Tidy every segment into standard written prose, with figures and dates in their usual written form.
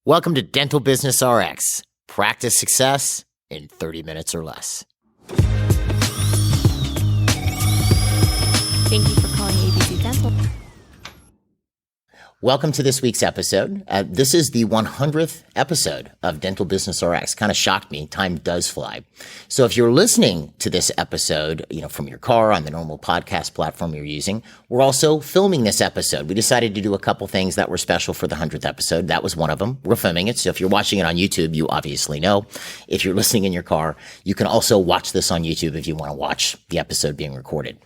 Welcome to Dental Business RX. Practice success in 30 minutes or less. Thank you for calling ABC Dental. Welcome to this week's episode. This is the 100th episode of Dental Business RX. Kind of shocked me. Time does fly. So if you're listening to this episode, from your car on the normal podcast platform you're using, we're also filming this episode. We decided to do a couple things that were special for the 100th episode. That was one of them. We're filming it. So if you're watching it on YouTube, you obviously know. If you're listening in your car, you can also watch this on YouTube if you want to watch the episode being recorded.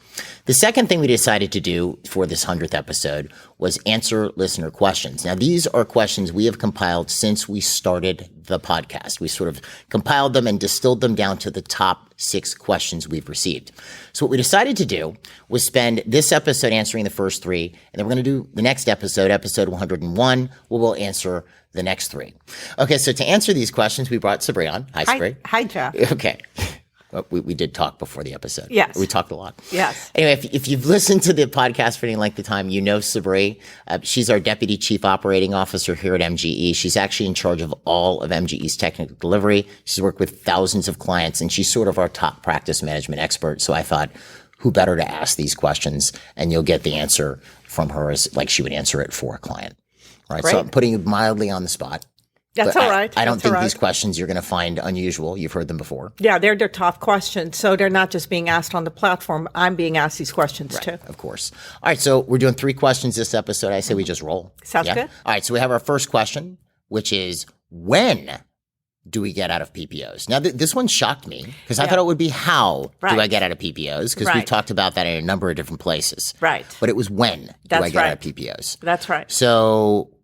The second thing we decided to do for this 100th episode was answer listener questions. Now, these are questions we have compiled since we started the podcast. We sort of compiled them and distilled them down to the top 6 questions we've received. So what we decided to do was spend this episode answering the first 3, and then we're going to do the next episode 101, where we'll answer the next 3. Okay, so to answer these questions, we brought Sabri on. Hi, Sabri. Hi, Jeff. Okay. Well, we did talk before the episode. Yes. We talked a lot. Yes. Anyway, if you've listened to the podcast for any length of time, you know Sabri. She's our Deputy Chief Operating Officer here at MGE. She's actually in charge of all of MGE's technical delivery. She's worked with thousands of clients, and she's sort of our top practice management expert. So I thought, who better to ask these questions? And you'll get the answer from her as like she would answer it for a client. Right. Great. So I'm putting you mildly on the spot. That's all right. I don't That's think all right. these questions you're going to find unusual. You've heard them before. Yeah, they're tough questions. So they're not just being asked on the platform. I'm being asked these questions too. Of course. All right. So we're doing 3 questions this episode. I say we just roll. Sounds good. All right. So we have our first question, which is when do we get out of PPOs? Now, this one shocked me because I thought it would be how do I get out of PPOs? Because we've talked about that in a number of different places. Right. But it was when do I get out of PPOs? That's right. So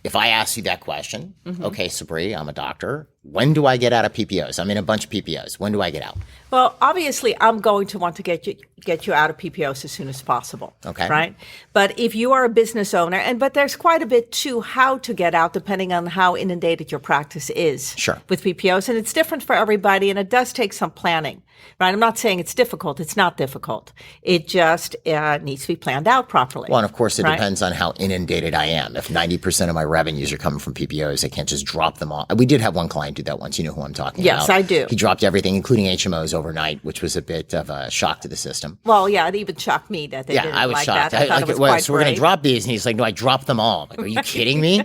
if I ask you that question, okay, Sabri, I'm a doctor. When do I get out of PPOs? I'm in a bunch of PPOs. When do I get out? Well, obviously, I'm going to want to get you out of PPOs as soon as possible. Okay. Right. But if you are a business owner, but there's quite a bit to how to get out, depending on how inundated your practice is. Sure. With PPOs, and it's different for everybody, and it does take some planning. Right. I'm not saying it's difficult. It's not difficult. It just needs to be planned out properly. Well, and of course, it depends on how inundated I am. If 90% of my revenues are coming from PPOs, I can't just drop them all. We did have one client do that once. You know who I'm talking about. Yes, I do. He dropped everything, including HMOs overnight, which was a bit of a shock to the system. Well, yeah, it even shocked me that they didn't I was like shocked. that. I thought it was quite so we're going brave. to drop these. And he's like, no, I dropped them all. I'm like, are you kidding me?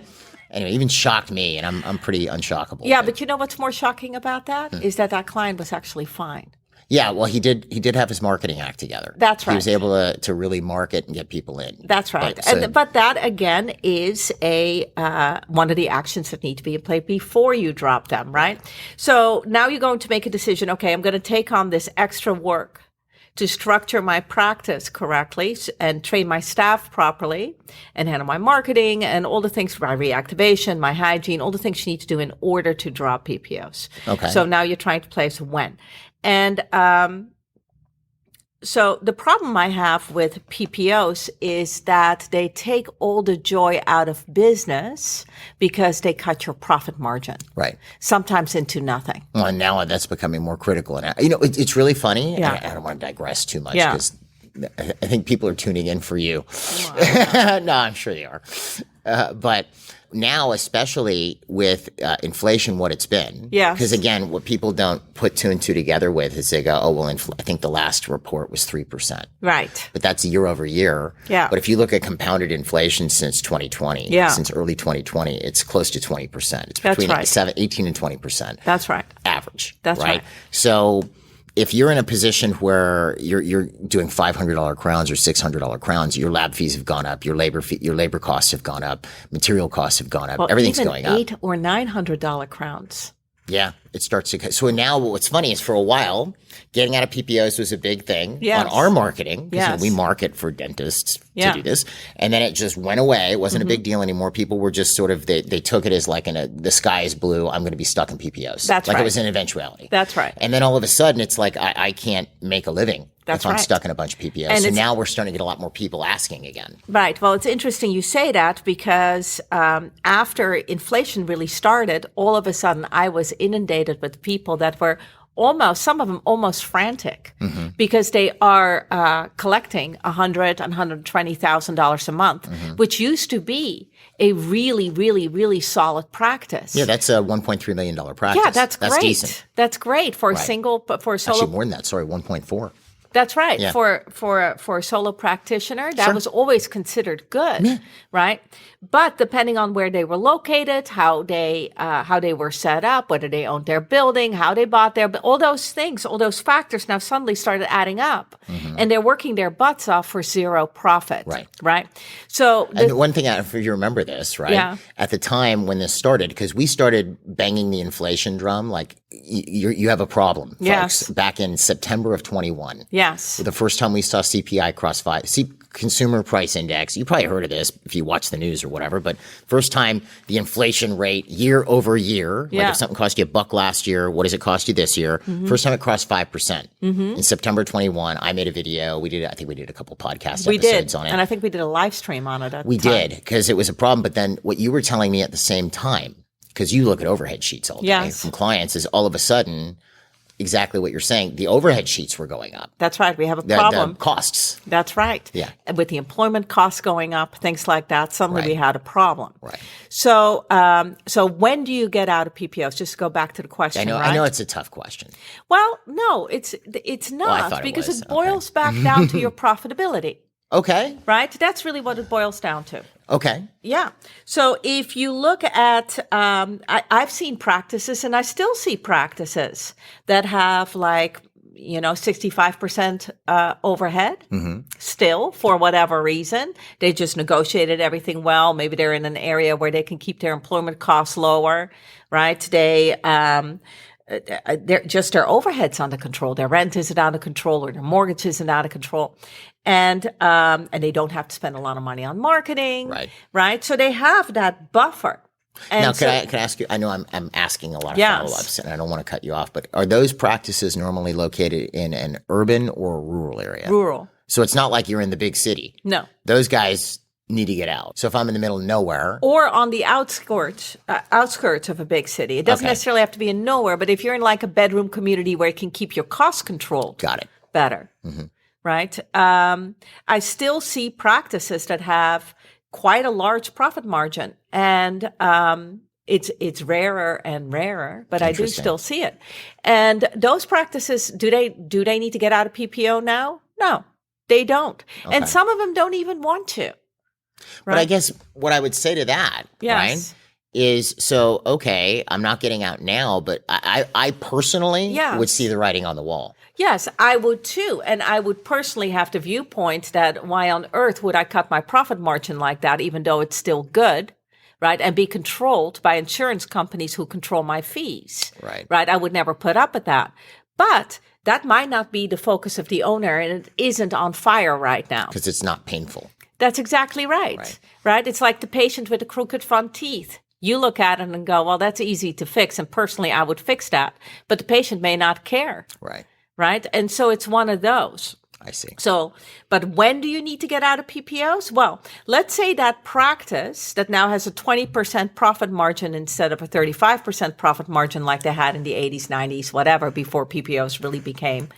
Anyway, even shocked me, and I'm pretty unshockable. Yeah, but you know what's more shocking about that is that client was actually fine. Yeah, well, he did have his marketing act together. That's right. He was able to really market and get people in. That's right. But that, again, is one of the actions that need to be in play before you drop them, right? So now you're going to make a decision, okay, I'm going to take on this extra work to structure my practice correctly and train my staff properly and handle my marketing and all the things, my reactivation, my hygiene, all the things you need to do in order to drop PPOs. Okay. So now you're trying to place when. And so the problem I have with PPOs is that they take all the joy out of business because they cut your profit margin. Right. Sometimes into nothing. Well, and now that's becoming more critical. And it's really funny. Yeah. I don't want to digress too much Yeah. because I think people are tuning in for you. No, I'm sure they are. But now, especially with inflation, what it's been. Yes. Because again, what people don't put 2 and 2 together with is they go, oh, well, I think the last report was 3%. Right. But that's year over year. Yeah. But if you look at compounded inflation since 2020, since early 2020, it's close to 20%. It's between 18 and 20%. That's right. Average. That's right. So if you're in a position where you're doing $500 crowns or $600 crowns, your lab fees have gone up, your labor costs have gone up, material costs have gone up, everything's going up. $800 or $900 crowns. Yeah, it starts to. So now what's funny is for a while, getting out of PPOs was a big thing on our marketing. Because we market for dentists to do this. And then it just went away. It wasn't a big deal anymore. People were just sort of, they took it as like the sky is blue. I'm going to be stuck in PPOs. That's like right. It was an eventuality. That's right. And then all of a sudden it's like, I can't make a living if I'm stuck in a bunch of PPOs. And so now we're starting to get a lot more people asking again. Right. Well, it's interesting you say that because after inflation really started, all of a sudden I was inundated with people that were some of them almost frantic because they are collecting $120,000 a month, which used to be a really, really, really solid practice. Yeah, that's a $1.3 million practice. Yeah, that's great. Decent. That's great for a solo. Actually, more than that. Sorry, 1.4. That's right. Yeah. For a solo practitioner, that was always considered good, right? But depending on where they were located, how they were set up, whether they owned their building, how they bought all those things, all those factors now suddenly started adding up, and they're working their butts off for zero profit, right? So, and one thing, if you remember this, right? Yeah. At the time when this started, because we started banging the inflation drum, like you have a problem, folks. Back in September of 21. Yes. The first time we saw CPI cross 5, Consumer Price Index. You probably heard of this if you watch the news or whatever, but first time the inflation rate year over year, like if something cost you $1 last year, what does it cost you this year? First time it crossed 5%. In September 21, I made a video. I think we did a couple podcast episodes on it. And I think we did a live stream on it. We did, because it was a problem. But then what you were telling me at the same time, because you look at overhead sheets all day from clients, is all of a sudden, exactly what you're saying, the overhead sheets were going up. That's right. We have a problem. The costs. That's right. Yeah. And with the employment costs going up, things like that, suddenly we had a problem. Right. So, so when do you get out of PPOs? Just to go back to the question. I know it's a tough question. Well, no, it's not, because it boils back down to your profitability. Okay. Right? That's really what it boils down to. Okay. Yeah. So if you look at, I've seen practices, and I still see practices that have 65% overhead still, for whatever reason. They just negotiated everything well. Maybe they're in an area where they can keep their employment costs lower, right? They're just their overhead's under control. Their rent isn't under control, or their mortgage isn't out of control. And they don't have to spend a lot of money on marketing. Right. So they have that buffer. And now, can I ask you, I know I'm asking a lot of follow-ups, and I don't want to cut you off, but are those practices normally located in an urban or a rural area? Rural. So it's not like you're in the big city. No. Those guys need to get out. So if I'm in the middle of nowhere. Or on the outskirts of a big city. It doesn't necessarily have to be in nowhere, but if you're in like a bedroom community where you can keep your costs controlled. Got it. Better. Right? I still see practices that have quite a large profit margin, and it's rarer and rarer, but I do still see it. And those practices, do they need to get out of PPO now? No, they don't. Okay. And some of them don't even want to. Right? But I guess what I would say to that, right, is I'm not getting out now, but I personally would see the writing on the wall. Yes, I would too. And I would personally have the viewpoint that why on earth would I cut my profit margin like that, even though it's still good, right? And be controlled by insurance companies who control my fees, right? I would never put up with that. But that might not be the focus of the owner, and it isn't on fire right now. Because it's not painful. That's exactly right. It's like the patient with the crooked front teeth. You look at it and go, well, that's easy to fix. And personally, I would fix that. But the patient may not care. Right. And so it's one of those. I see. So, but when do you need to get out of PPOs? Well, let's say that practice that now has a 20% profit margin instead of a 35% profit margin like they had in the 80s, 90s, whatever, before PPOs really became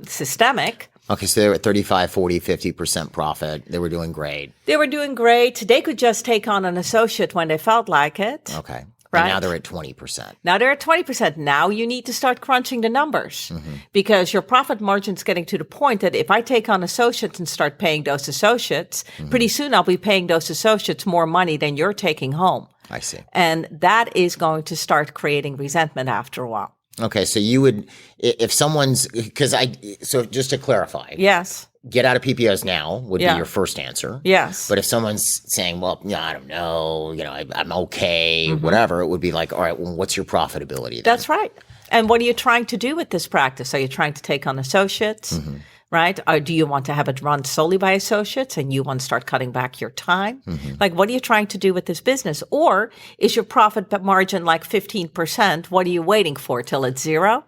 systemic. Okay, so they were at 35, 40, 50% profit. They were doing great. They could just take on an associate when they felt like it. Okay. Right. And now they're at 20%. Now you need to start crunching the numbers because your profit margin's getting to the point that if I take on associates and start paying those associates, pretty soon I'll be paying those associates more money than you're taking home. I see. And that is going to start creating resentment after a while. Okay, so you would, if someone's, so just to clarify. Yes. Get out of PPOs now would be your first answer. Yes. But if someone's saying, well, I don't know, I'm okay, whatever, it would be like, all right, well, what's your profitability then? That's right. And what are you trying to do with this practice? Are you trying to take on associates? Right? Or do you want to have it run solely by associates and you want to start cutting back your time? Like, what are you trying to do with this business? Or is your profit margin like 15%? What are you waiting for till it's zero?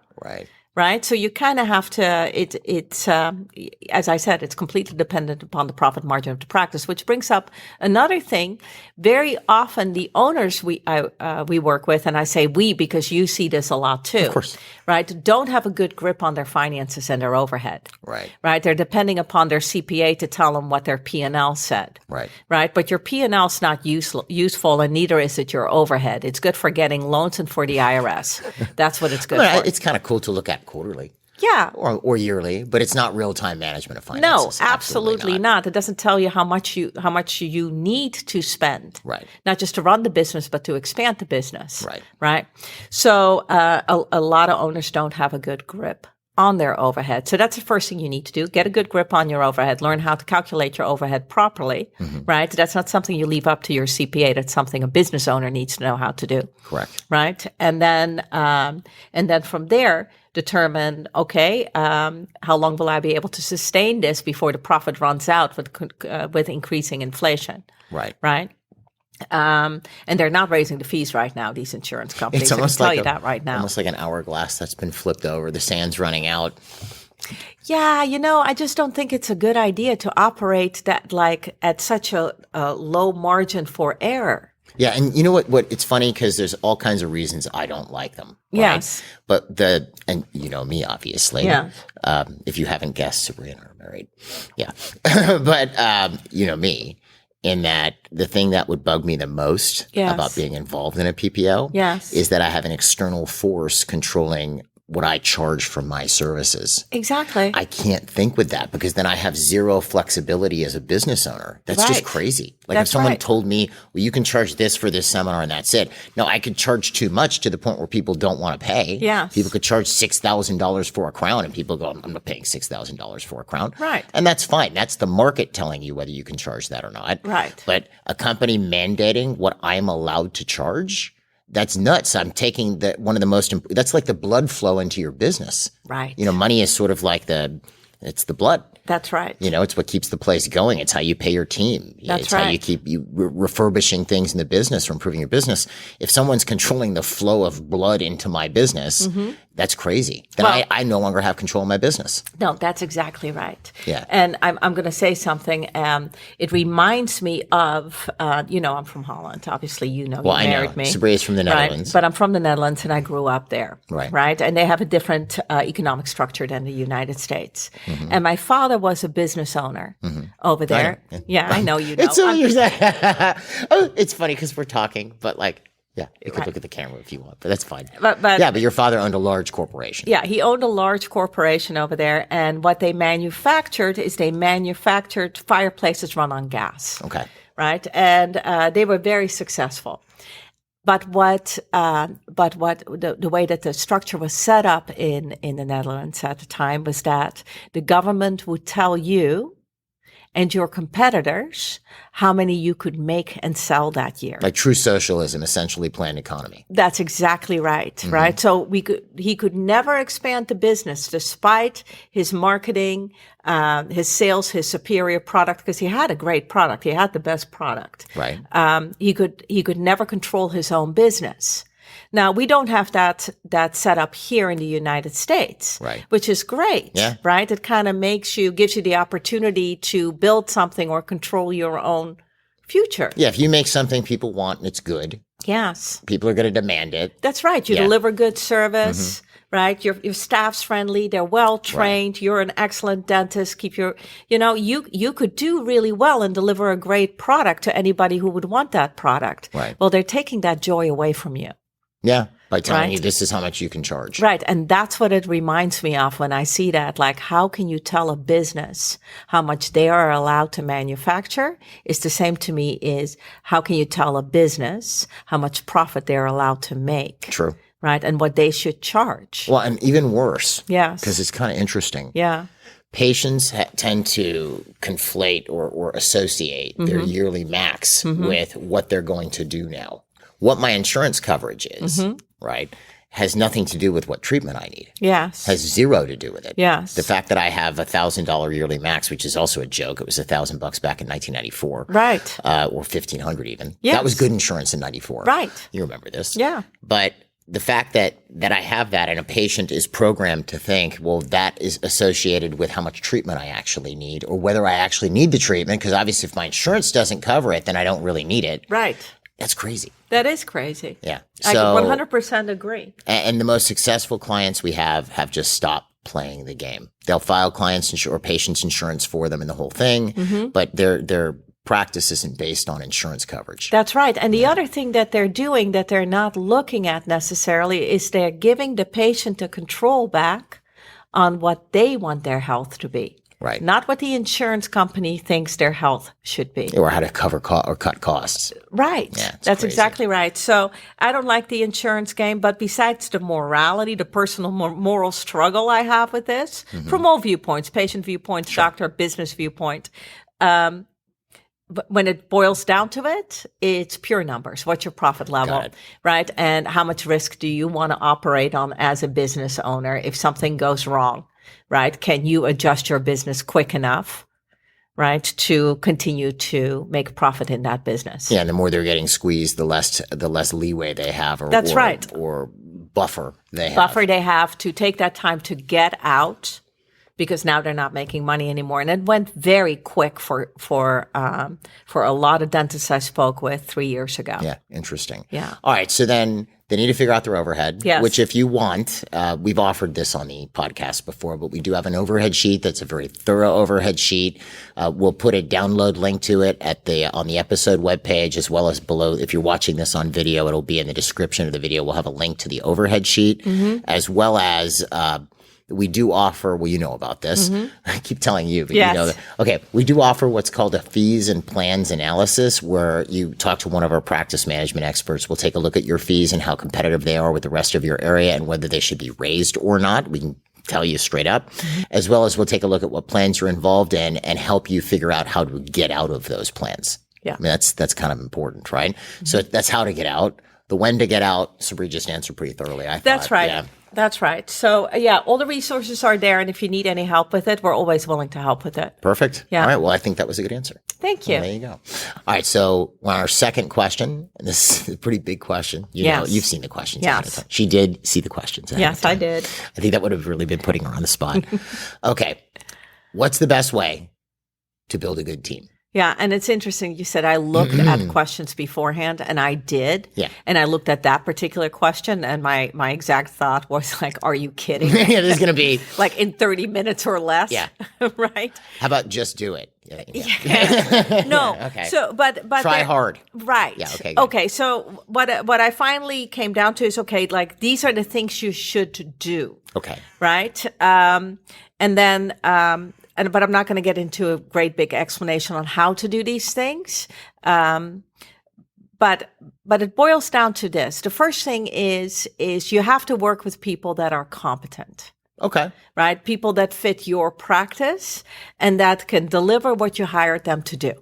right? So you kind of have to, it's as I said, it's completely dependent upon the profit margin of the practice, which brings up another thing. Very often the owners we work with, and I say we because you see this a lot too, Of course. right? Don't have a good grip on their finances and their overhead. Right. They're depending upon their CPA to tell them what their P&L said. Right. But your P&L is not useful, and neither is it your overhead. It's good for getting loans and for the IRS. That's what it's good for. It's kind of cool to look at quarterly. Yeah. Or yearly, but it's not real-time management of No, finances. absolutely not. It doesn't tell you how much you need to spend. Right. Not just to run the business, but to expand the business. Right. Right. So a lot of owners don't have a good grip on their overhead. So that's the first thing you need to do. Get a good grip on your overhead. Learn how to calculate your overhead properly. Right. That's not something you leave up to your CPA. That's something a business owner needs to know how to do. Correct. Right. And then from there, determine, okay, how long will I be able to sustain this before the profit runs out with increasing inflation? Right. Right. And they're not raising the fees right now, these insurance companies. It's almost I can tell you that right now. Almost like an hourglass that's been flipped over. The sand's running out. Yeah, I just don't think it's a good idea to operate that like at such a low margin for error. Yeah, and you know what? It's funny because there's all kinds of reasons I don't like them. Right? Yes. But and you know me, obviously. Yeah. If you haven't guessed, Sabrina are married. Yeah. But you know me, in that the thing that would bug me the most about being involved in a PPO is that I have an external force controlling what I charge for my services. Exactly. I can't think with that because then I have zero flexibility as a business owner. That's just crazy. Like if someone told me, well, you can charge this for this seminar and that's it. No, I could charge too much to the point where people don't want to pay. Yes. People could charge $6,000 for a crown and people go, I'm not paying $6,000 for a crown. Right. And that's fine. That's the market telling you whether you can charge that or not. Right. But a company mandating what I'm allowed to charge, that's nuts. I'm taking one of the most, that's like the blood flow into your business. Right. Money is sort of like it's the blood. That's right. It's what keeps the place going. It's how you pay your team. That's it's right. how you keep refurbishing things in the business or improving your business. If someone's controlling the flow of blood into my business, that's crazy. Then I no longer have control of my business. No, that's exactly right. Yeah. And I'm going to say something. It reminds me of, I'm from Holland. Obviously, you married me. Sabrina's from the Netherlands. Right? But I'm from the Netherlands and I grew up there. Right. Right. And they have a different economic structure than the United States. And my father was a business owner over there. I know you know. It's funny because we're talking, but you could look at the camera if you want, but that's fine. But your father owned a large corporation. Yeah, he owned a large corporation over there, and what they manufactured is fireplaces run on gas. Okay. Right, and they were very successful. But the way that the structure was set up in the Netherlands at the time was that the government would tell you and your competitors how many you could make and sell that year. Like true socialism, essentially planned economy. That's exactly right, right? So he could never expand the business despite his marketing, his sales, his superior product, because he had a great product. He had the best product. Right. He could never control his own business. Now, we don't have that set up here in the United States, right, which is great, right? It kind of gives you the opportunity to build something or control your own future. Yeah, if you make something people want and it's good, yes, people are going to demand it. That's right. You deliver good service, right? Your staff's friendly. They're well trained. Right. You're an excellent dentist. You could do really well and deliver a great product to anybody who would want that product. Right. Well, they're taking that joy away from you. Yeah, by telling you this is how much you can charge. Right. And that's what it reminds me of when I see that. Like, how can you tell a business how much they are allowed to manufacture? It's the same to me is how can you tell a business how much profit they're allowed to make? True. Right. And what they should charge. Well, and even worse. Yes. Because it's kind of interesting. Yeah. Patients tend to conflate or associate their yearly max with what they're going to do now. What my insurance coverage is, right, has nothing to do with what treatment I need. Yes. Has zero to do with it. Yes. The fact that I have $1,000 yearly max, which is also a joke. It was $1,000 back in 1994. Right. Or 1,500 even. Yes. That was good insurance in 94. Right. You remember this. Yeah. But the fact that I have that and a patient is programmed to think, well, that is associated with how much treatment I actually need or whether I actually need the treatment, because obviously if my insurance doesn't cover it, then I don't really need it. Right. That's crazy. That is crazy. Yeah. I So 100% agree. And the most successful clients we have just stopped playing the game. They'll file clients or patients insurance for them and the whole thing, but their practice isn't based on insurance coverage. That's right. And the other thing that they're doing that they're not looking at necessarily is they're giving the patient the control back on what they want their health to be. Right. Not what the insurance company thinks their health should be. Or how to cover or cut costs. Right. Yeah, that's crazy. exactly right. So I don't like the insurance game, but besides the morality, the personal moral struggle I have with this, from all viewpoints, patient viewpoint, doctor, business viewpoint, but when it boils down to it, it's pure numbers. What's your profit level, right? And how much risk do you want to operate on as a business owner if something goes wrong, right? Can you adjust your business quick enough, right, to continue to make profit in that business? Yeah, and the more they're getting squeezed, the less leeway they have, That's right. or buffer they have. Buffer they have to take that time to get out, because now they're not making money anymore. And it went very quick for a lot of dentists I spoke with 3 years ago. Yeah, interesting. Yeah. All right, so then they need to figure out their overhead, Yes. which if you want, we've offered this on the podcast before, but we do have an overhead sheet that's a very thorough overhead sheet. We'll put a download link to it on the episode webpage, as well as below. If you're watching this on video, it'll be in the description of the video. We'll have a link to the overhead sheet, as well as we do offer, well, you know about this. I keep telling you, but Yes. you know. Okay, we do offer what's called a fees and plans analysis, where you talk to one of our practice management experts. We'll take a look at your fees and how competitive they are with the rest of your area and whether they should be raised or not. We can tell you straight up, as well as we'll take a look at what plans you're involved in and help you figure out how to get out of those plans. Yeah. I mean, that's kind of important, right? So that's how to get out. The when to get out, Sabri just answered pretty thoroughly, I thought. That's right. Yeah. That's right. So, yeah, all the resources are there. And if you need any help with it, we're always willing to help with it. Perfect. Yeah. All right. Well, I think that was a good answer. Thank you. Well, there you go. All right. So on our second question, and this is a pretty big question. You know, you've seen the questions. ahead of Yes. time. She did see the questions. ahead of Yes, I time. did. I think that would have really been putting her on the spot. Okay. What's the best way to build a good team? Yeah, and it's interesting. You said I looked at questions beforehand, and I did. Yeah. And I looked at that particular question, and my exact thought was like, "Are you kidding?" Yeah, there's going to be. Like in 30 minutes or less. Yeah. Right. How about just do it? Yeah. No. Okay. So, but Try hard. Right. Yeah, okay, good. Okay. So what I finally came down to is, okay, like these are the things you should do. Okay. Right. And then, but I'm not going to get into a great big explanation on how to do these things. But it boils down to this. The first thing is you have to work with people that are competent. Okay. Right? People that fit your practice and that can deliver what you hired them to do.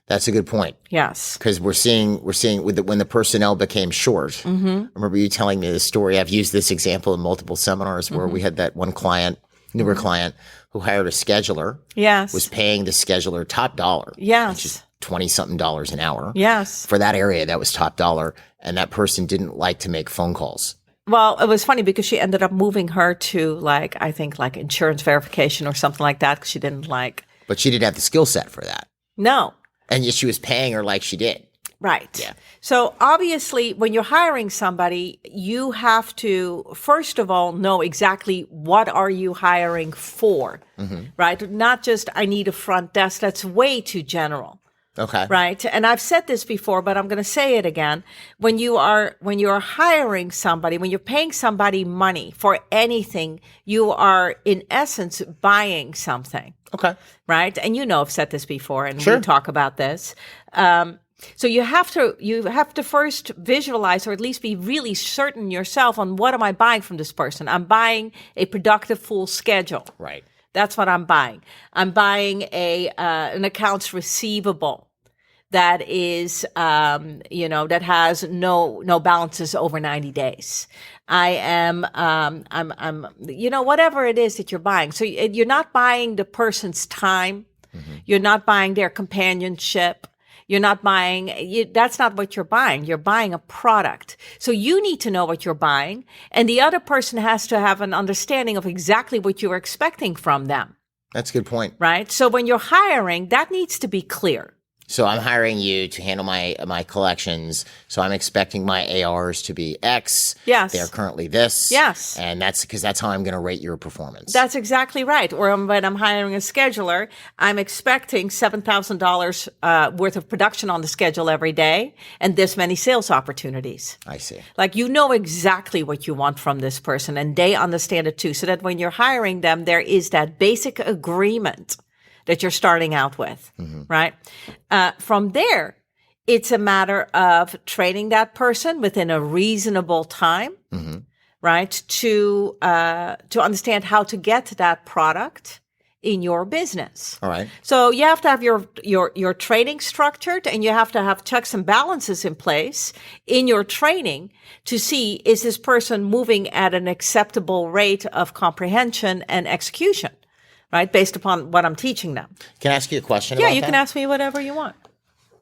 That's a good point. Yes. Because we're seeing when the personnel became short. I remember you telling me this story. I've used this example in multiple seminars where we had that one client, newer client, who hired a scheduler. Yes. Was paying the scheduler top dollar. Yes. Which is $20-something an hour. Yes. For that area, that was top dollar. And that person didn't like to make phone calls. Well, it was funny because she ended up moving her to I think insurance verification or something like that because she didn't like. But she didn't have the skill set for that. No. And yet she was paying her like she did. Right. Yeah. So obviously, when you're hiring somebody, you have to, first of all, know exactly what are you hiring for, right? Not just, I need a front desk. That's way too general. Okay. Right. And I've said this before, but I'm going to say it again. When you're hiring somebody, when you're paying somebody money for anything, you are in essence buying something. Okay. Right. And I've said this before and Sure. we talk about this. So you have to first visualize or at least be really certain yourself on what am I buying from this person? I'm buying a productive full schedule. Right. That's what I'm buying. I'm buying an accounts receivable that is, that has no balances over 90 days. I am, whatever it is that you're buying. So you're not buying the person's time. You're not buying their companionship. You're not buying, that's not what you're buying. You're buying a product. So you need to know what you're buying, and the other person has to have an understanding of exactly what you're expecting from them. That's a good point. Right? So when you're hiring, that needs to be clear. So I'm hiring you to handle my collections. So I'm expecting my ARs to be X. Yes. They're currently this. Yes. And that's because that's how I'm going to rate your performance. That's exactly right. Or when I'm hiring a scheduler, I'm expecting $7,000 worth of production on the schedule every day and this many sales opportunities. I see. Like, you know exactly what you want from this person, and they understand it too. So that when you're hiring them, there is that basic agreement that you're starting out with, right? From there, it's a matter of training that person within a reasonable time, right? To understand how to get that product in your business. All right. So you have to have your training structured, and you have to have checks and balances in place in your training to see, is this person moving at an acceptable rate of comprehension and execution? Right, based upon what I'm teaching them. Can I ask you a question about that? Yeah, you can ask me whatever you want.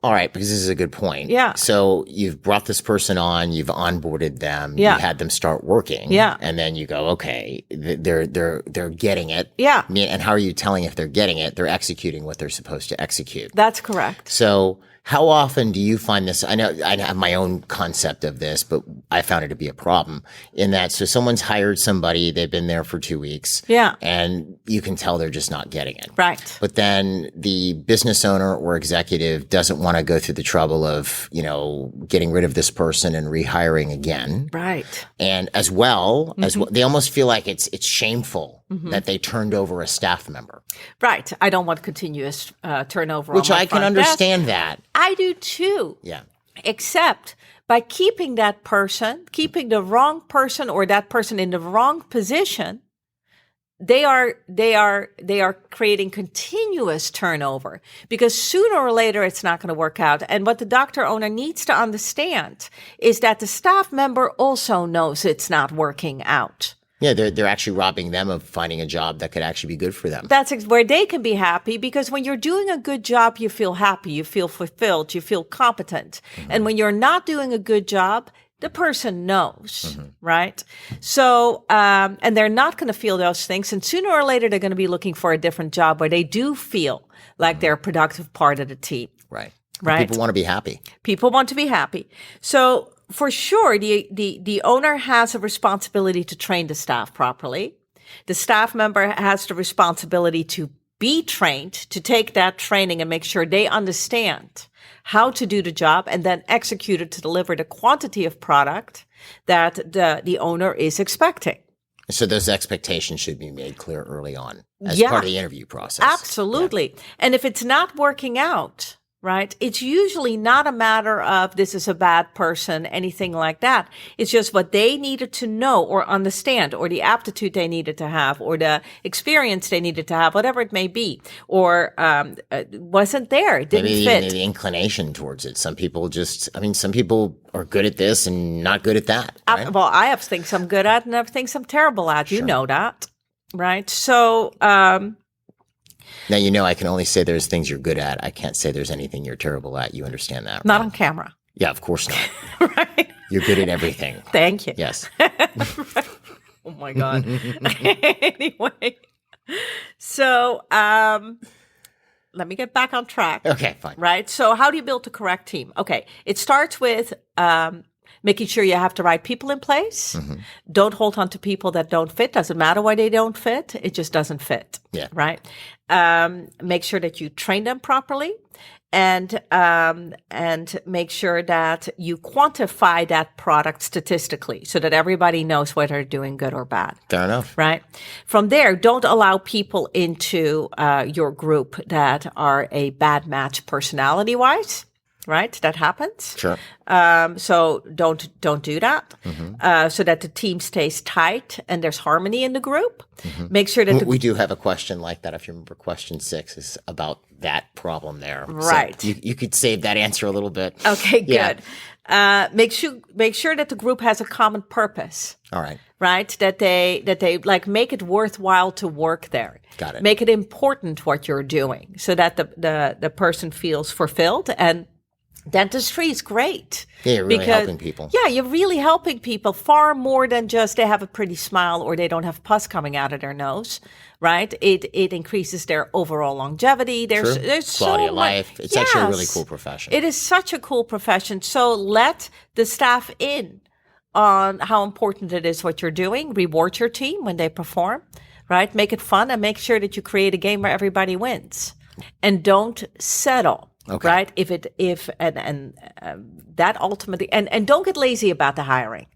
All right, because this is a good point. Yeah. So you've brought this person on, you've onboarded them, Yeah. you had them start working. Yeah. And then you go, okay, they're getting it. Yeah. And how are you telling if they're getting it? They're executing what they're supposed to execute. That's correct. So how often do you find this? I know I have my own concept of this, but I found it to be a problem in that. So someone's hired somebody, they've been there for 2 weeks. Yeah. And you can tell they're just not getting it. Right. But then the business owner or executive doesn't want to go through the trouble of, getting rid of this person and rehiring again. Right. And as well, they almost feel like it's shameful that they turned over a staff member. Right. I don't want continuous turnover. Which on my I can front understand desk. that. I do too. Yeah. Except by keeping the wrong person or that person in the wrong position, they are creating continuous turnover, because sooner or later it's not going to work out. And what the doctor owner needs to understand is that the staff member also knows it's not working out. Yeah, they're actually robbing them of finding a job that could actually be good for them. That's where they can be happy, because when you're doing a good job, you feel happy, you feel fulfilled, you feel competent. And when you're not doing a good job, the person knows, right? So, and they're not going to feel those things. And sooner or later, they're going to be looking for a different job where they do feel like they're a productive part of the team. Right. Right. People want to be happy. People want to be happy. So for sure, the owner has a responsibility to train the staff properly. The staff member has the responsibility to be trained, to take that training and make sure they understand how to do the job and then execute it to deliver the quantity of product that the owner is expecting. So those expectations should be made clear early on as Yeah. part of the interview process. Absolutely. Yeah. And if it's not working out, right, it's usually not a matter of this is a bad person, anything like that. It's just what they needed to know or understand, or the aptitude they needed to have, or the experience they needed to have, whatever it may be, or wasn't there, didn't Maybe fit. even the inclination towards it. Some people some people are good at this and not good at that. Right? Well, I have things I'm good at and I have things I'm terrible at. You know that, right? So, now, I can only say there's things you're good at. I can't say there's anything you're terrible at. You understand that, not right? on camera. Yeah, of course not. Right. You're good at everything. Thank you. Yes. Oh my God. Anyway, so let me get back on track. Okay, fine. Right. So how do you build the correct team? Okay. It starts with making sure you have the right people in place. Don't hold on to people that don't fit. Doesn't matter why they don't fit. It just doesn't fit. Yeah. Right. Make sure that you train them properly, and make sure that you quantify that product statistically so that everybody knows whether they're doing good or bad. Fair enough. Right. From there, don't allow people into your group that are a bad match personality wise. Right. That happens. Sure. So don't do that. So that the team stays tight and there's harmony in the group. Make sure that We do have a question like that. If you remember, question 6 is about that problem there. Right. So you could save that answer a little bit. Okay, good. Yeah. Make sure that the group has a common purpose. All right. Right? That they like make it worthwhile to work there. Got it. Make it important what you're doing so that the person feels fulfilled and Dentistry is great. Yeah, you're really helping people. Yeah, you're really helping people far more than just they have a pretty smile or they don't have pus coming out of their nose, right? It increases their overall longevity. There's quality so of life. It's actually a really cool profession. It is such a cool profession. So let the staff in on how important it is what you're doing. Reward your team when they perform, right? Make it fun and make sure that you create a game where everybody wins. And don't settle. Okay. Right? That ultimately, and don't get lazy about the hiring.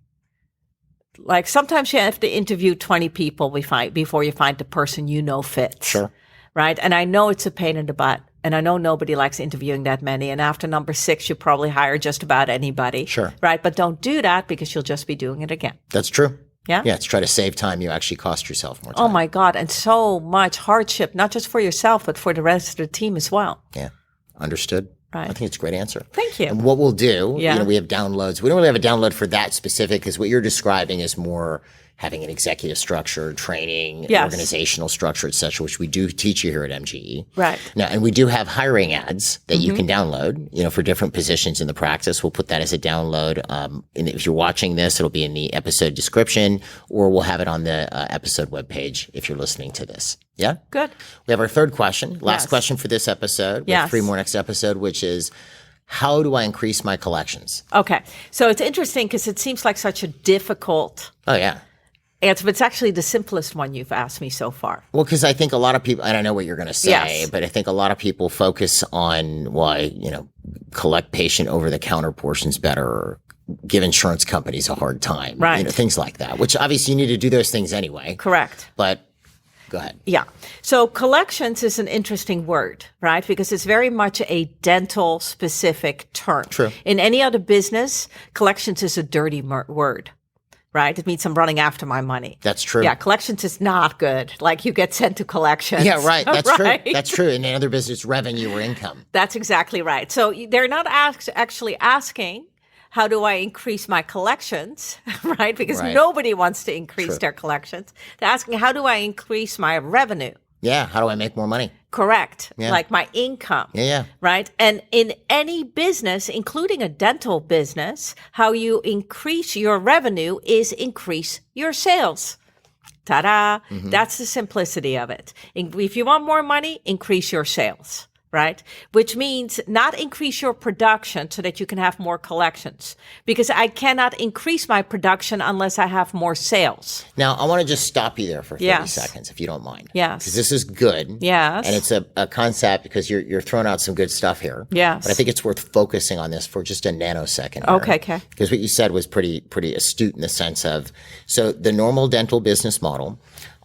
Like sometimes you have to interview 20 people before you find the person you know fits. Sure. Right? And I know it's a pain in the butt. And I know nobody likes interviewing that many. And after number 6, you probably hire just about anybody. Sure. Right? But don't do that because you'll just be doing it again. That's true. Yeah? Yeah, to try to save time, you actually cost yourself more time. Oh my God. And so much hardship, not just for yourself, but for the rest of the team as well. Yeah. Understood. Right. I think it's a great answer. Thank you. And what we'll do, Yeah. We have downloads. We don't really have a download for that specific because what you're describing is more having an executive structure, training, Yes. organizational structure, et cetera, which we do teach you here at MGE. Right. Now, and we do have hiring ads that you can download, for different positions in the practice. We'll put that as a download. And if you're watching this, it'll be in the episode description, or we'll have it on the episode webpage if you're listening to this. Yeah? Good. We have our third question, last Yes. question for this episode. We have Yes. 3 more next episode, which is, how do I increase my collections? Okay. So it's interesting because it seems like such a difficult Oh, yeah. answer, but it's actually the simplest one you've asked me so far. Well, because I think a lot of people, and I know what you're going to say, Yes. but I think a lot of people focus on why, collect patient over-the-counter portions better, or give insurance companies a hard time. Right. Things like that, which obviously you need to do those things anyway. Correct. But go ahead. Yeah. So collections is an interesting word, right? Because it's very much a dental specific term. True. In any other business, collections is a dirty word, right? It means I'm running after my money. That's true. Yeah. Collections is not good. Like you get sent to collections. Yeah, right. That's right? true. That's true. In another business, revenue or income. That's exactly right. So they're not actually asking, how do I increase my collections, right? Because Right. nobody wants to increase True. their collections. They're asking, how do I increase my revenue? Yeah. How do I make more money? Correct. Yeah. Like my income. Yeah. Right. And in any business, including a dental business, how you increase your revenue is increase your sales. Ta-da. That's the simplicity of it. If you want more money, increase your sales. Right? Which means not increase your production so that you can have more collections, because I cannot increase my production unless I have more sales. Now, I want to just stop you there for 30 Yes. seconds, if you don't mind. Yes. Because this is good. Yes. And it's a concept because you're throwing out some good stuff here. Yes. But I think it's worth focusing on this for just a nanosecond. here. Okay. Because what you said was pretty astute in the sense of, so the normal dental business model,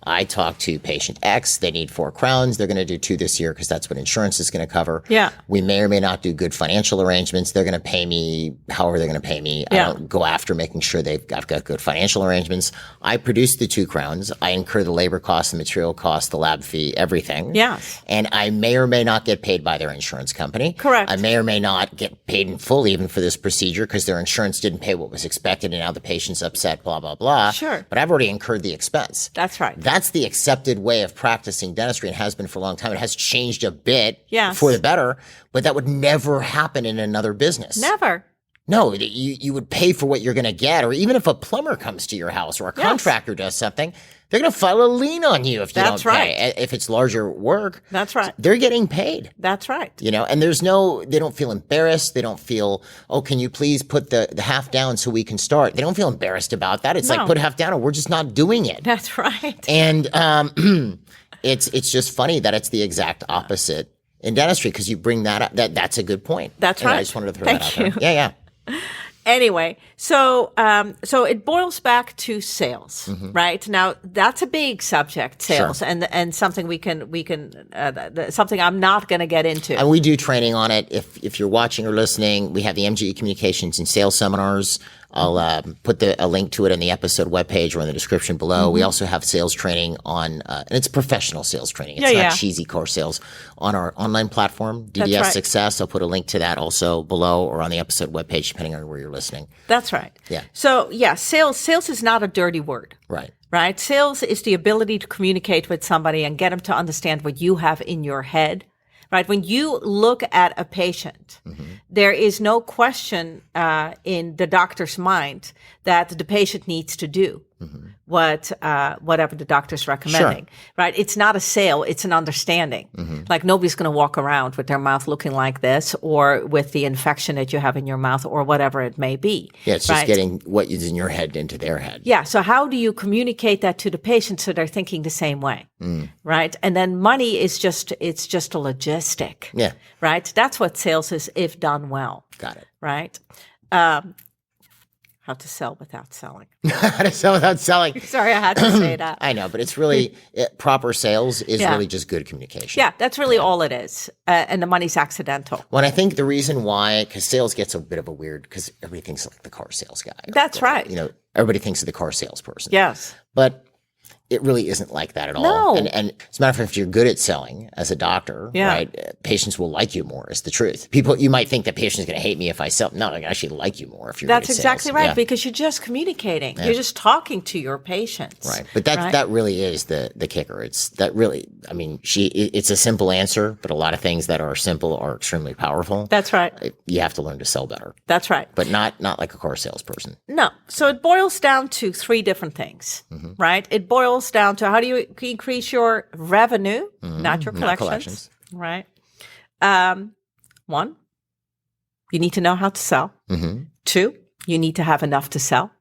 I talk to patient X. They need 4 crowns. They're going to do 2 this year because that's what insurance is going to cover. Yeah. We may or may not do good financial arrangements. They're going to pay me however they're going to pay me. Yeah. I don't go after making sure I've got good financial arrangements. I produce the 2 crowns. I incur the labor costs, the material costs, the lab fee, everything. Yes. And I may or may not get paid by their insurance company. Correct. I may or may not get paid in full even for this procedure because their insurance didn't pay what was expected and now the patient's upset, blah, blah, blah. Sure. But I've already incurred the expense. That's right. That's the accepted way of practicing dentistry and has been for a long time. It has changed a bit Yes. for the better, but that would never happen in another business. Never. No, you would pay for what you're going to get. Or even if a plumber comes to your house or a contractor does something, they're going to file a lien on you if you That's don't right. pay. If it's larger work, That's right. they're getting paid. That's right. And they don't feel embarrassed. They don't feel, oh, can you please put the half down so we can start? They don't feel embarrassed about that. It's No. like, put half down or we're just not doing it. That's right. And it's just funny that it's the exact opposite in dentistry because you bring that up. That's a good point. That's And right. I just wanted to throw Thank that out you. there. Yeah. Anyway, so it boils back to sales, right? Now that's a big subject, sales, Sure. and something we can something I'm not going to get into. And we do training on it. If you're watching or listening, we have the MGE Communications and Sales Seminars. I'll put a link to it on the episode webpage or in the description below. We also have sales training on, and it's professional sales training. It's not cheesy car sales on our online platform, DDS right. Success. I'll put a link to that also below or on the episode webpage, depending on where you're listening. That's right. Yeah. So sales is not a dirty word. Right. Right? Sales is the ability to communicate with somebody and get them to understand what you have in your head. right? When you look at a patient, there is no question in the doctor's mind that the patient needs to do whatever the doctor's recommending, right? It's not a sale, it's an understanding. Like nobody's going to walk around with their mouth looking like this or with the infection that you have in your mouth or whatever it may be. Yeah, it's just getting what is in your head into their head. Yeah, so how do you communicate that to the patient so they're thinking the same way, right? And then money is it's just a logistic, right? That's what sales is if done well. Got it. Right? How to sell without selling. How to sell without selling. Sorry, I had to say that. I know, but it's really proper sales is really just good communication. Yeah, that's really all it is. And the money's accidental. Well, and I think the reason why, because sales gets a bit of a weird, because everybody thinks like the car sales guy. That's right. You know, everybody thinks of the car salesperson. Yes. But it really isn't like that at all. No. And as a matter of fact, if you're good at selling as a doctor, right, patients will like you more is the truth. You might think that patients are going to hate me if I sell. No, they actually like you more if you're That's good at exactly sales. right, because you're just communicating. You're just talking to your patients. Right. But that really is the kicker. It's that really, I mean, it's a simple answer, but a lot of things that are simple are extremely powerful. That's right. You have to learn to sell better. That's right. But not like a car salesperson. No. So it boils down to three different things, right? It boils down to how do you increase your revenue, not your collections. Right. One, you need to know how to sell. Two, you need to have enough to sell.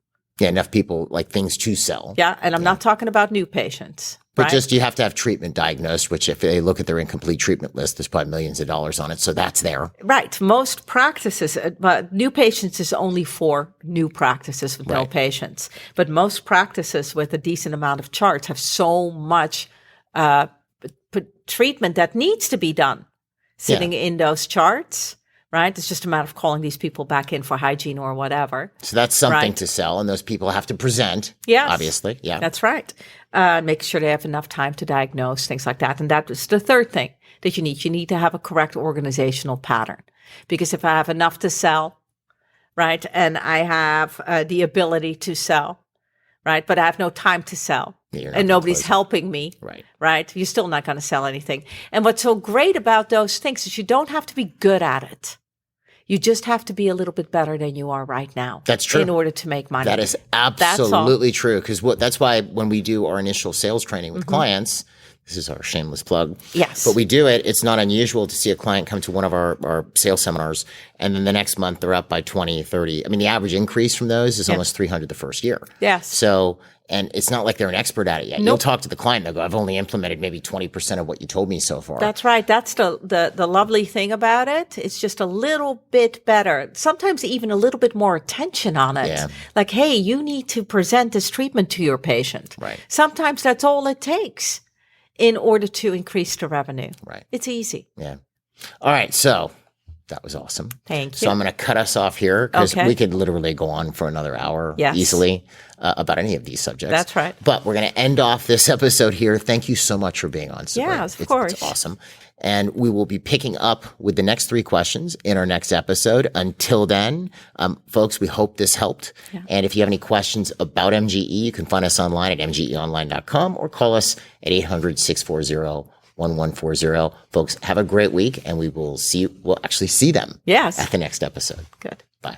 Yeah, enough people, like things to sell. Yeah, and I'm not talking about new patients. But just you have to have treatment diagnosed, which if they look at their incomplete treatment list, there's probably millions of dollars on it. So that's there. Right. Most practices, but new patients is only for new practices with no patients. But most practices with a decent amount of charts have so much treatment that needs to be done sitting in those charts. Right? It's just a matter of calling these people back in for hygiene or whatever. So that's something to sell, and those people have to present. Yes. Obviously. Yeah. That's right. Make sure they have enough time to diagnose, things like that. And that is the third thing that you need. You need to have a correct organizational pattern. Because if I have enough to sell, right, and I have the ability to sell, right, but I have no time to sell, and nobody's helping me, right, you're still not going to sell anything. And what's so great about those things is you don't have to be good at it. You just have to be a little bit better than you are right now. That's true. In order to make money. That is absolutely true. Because that's why when we do our initial sales training with clients, this is our shameless plug. Yes. But we do it. It's not unusual to see a client come to one of our sales seminars, and then the next month they're up by 20, 30. I mean, the average increase from those is almost 300 the first year. Yes. So, and it's not like they're an expert at it yet. You'll talk to the client, they'll go, I've only implemented maybe 20% of what you told me so far. That's right. That's the lovely thing about it. It's just a little bit better. Sometimes even a little bit more attention on it. Yeah. Like, hey, you need to present this treatment to your patient. Right. Sometimes that's all it takes in order to increase the revenue. Right. It's easy. Yeah. All right. So that was awesome. Thank you. So I'm going to cut us off here because we could literally go on for another hour easily about any of these subjects. That's right. But we're going to end off this episode here. Thank you so much for being on. Yes, of course. It's awesome. And we will be picking up with the next 3 questions in our next episode. Until then, folks, we hope this helped. Yeah. And if you have any questions about MGE, you can find us online at mgeonline.com or call us at 800-640-1140. Folks, have a great week, and we'll actually see them at the next episode. Good. Bye.